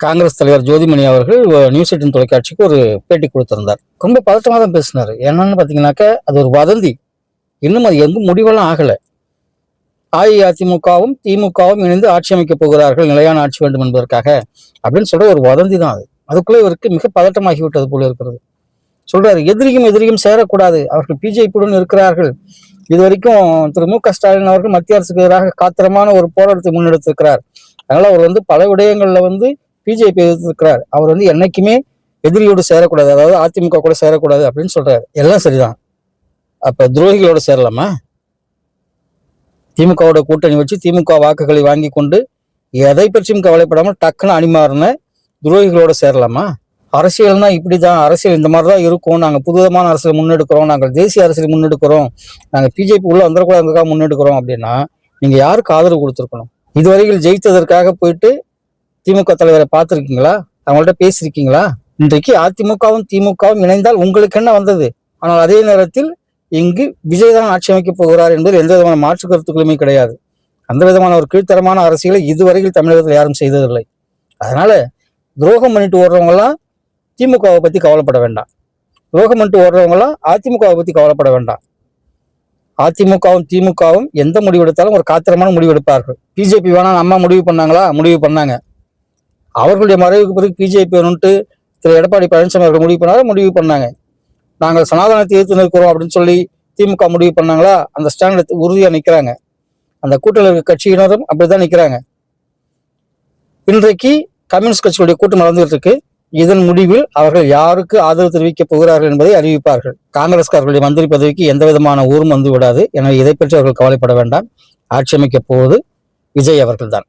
காங்கிரஸ் தலைவர் ஜோதிமணி அவர்கள் நியூஸ் 18 தொலைக்காட்சிக்கு ஒரு பேட்டி கொடுத்திருந்தார். ரொம்ப பதட்டமாக தான் பேசினார். என்னன்னு பார்த்தீங்கன்னாக்க அது ஒரு வதந்தி. இன்னும் அது எங்கும் முடிவெல்லாம் ஆகலை. அஇஅதிமுகவும் திமுகவும் இணைந்து ஆட்சி அமைக்கப் போகிறார்கள், நிலையான ஆட்சி வேண்டும் என்பதற்காக அப்படின்னு சொல்ற ஒரு வதந்தி தான் அது. அதுக்குள்ளே இவருக்கு மிக பதட்டமாகி விட்டது போல இருக்கிறது. சொல்றாரு, எதிரியும் சேரக்கூடாது, அவர்கள் பிஜேபியுடன் இருக்கிறார்கள். இதுவரைக்கும் திரு மு.க. ஸ்டாலின் அவர்கள் மத்திய அரசுக்கு எதிராக காத்திரமான ஒரு போராட்டத்தை முன்னெடுத்திருக்கிறார். அதனால அவர் பல விடயங்கள்ல பிஜேபி எதிர்த்திருக்கிறார். அவர் என்னைக்குமே எதிரியோடு சேரக்கூடாது, அதாவது அதிமுக கூட சேரக்கூடாது அப்படின்னு சொல்றாரு. எல்லாம் சரிதான். அப்ப துரோகிகளோட சேரலாமா? திமுகவோட கூட்டணி வச்சு திமுக வாக்குகளை வாங்கி கொண்டு எதை பற்றியும் கவலைப்படாமல் டக்குன்னு அணிமாறின துரோகிகளோட சேரலாமா? அரசியல்னா இப்படிதான், அரசியல் இந்த மாதிரிதான் இருக்கும், நாங்க புதுவிதமான அரசியல் முன்னெடுக்கிறோம், நாங்கள் தேசிய அரசியல் முன்னெடுக்கிறோம், நாங்க பிஜேபி உள்ள வந்துடக்கூடாதுக்காக முன்னெடுக்கிறோம் அப்படின்னா நீங்க யாருக்கு ஆதரவு கொடுத்துருக்கணும்? இதுவரையில் ஜெயித்ததற்காக போயிட்டு திமுக தலைவரை பார்த்துருக்கீங்களா? அவங்கள்ட்ட பேசியிருக்கீங்களா? இன்றைக்கு அதிமுகவும் திமுகவும் இணைந்தால் உங்களுக்கு என்ன வந்தது? ஆனால் அதே நேரத்தில் இங்கு விஜய் தான் ஆட்சி அமைக்கப் போகிறார் என்பதில் எந்த விதமான மாற்று கருத்துக்களுமே கிடையாது. அந்த விதமான ஒரு கீழ்த்தரமான அரசியலை இதுவரையில் தமிழகத்தில் யாரும் செய்ததில்லை. அதனால துரோகம் பண்ணிட்டு ஓடுறவங்கலாம் திமுகவை பத்தி கவலைப்பட வேண்டாம், துரோகம் பண்ணிட்டு ஓடுறவங்கலாம் அதிமுகவை பத்தி கவலைப்பட வேண்டாம். அதிமுகவும் திமுகவும் எந்த முடிவெடுத்தாலும் ஒரு காத்திரமான முடிவெடுப்பார்கள். பிஜேபி வேணா அம்மா முடிவு பண்ணாங்களா? முடிவு பண்ணாங்க. அவர்களுடைய மறைவுக்கு பிறகு பிஜேபி வேணும்ட்டு திரு எடப்பாடி பழனிசாமி அவர்கள் முடிவு பண்ணாங்க. நாங்கள் சனாதனத்தை எதிர்த்து நிற்கிறோம் அப்படின்னு சொல்லி திமுக முடிவு பண்ணாங்களா? அந்த ஸ்டாண்ட்ல உறுதியா நிற்கிறாங்க. அந்த கூட்டத்தில் இருக்க கட்சியினரும் அப்படிதான் நிற்கிறாங்க. இன்றைக்கு கம்யூனிஸ்ட் கட்சிகளுடைய கூட்டம் நடந்துகிட்டு இருக்கு. இதன் முடிவில் அவர்கள் யாருக்கு ஆதரவு தெரிவிக்கப் போகிறார்கள் என்பதை அறிவிப்பார்கள். காங்கிரஸ்காரர்களுடைய மந்திரி பதவிக்கு எந்த விதமான ஊரும் வந்து விடாது. எனவே இதை பற்றி அவர்கள் கவலைப்பட வேண்டாம். ஆட்சி அமைக்கப் போவது விஜய் அவர்கள் தான்.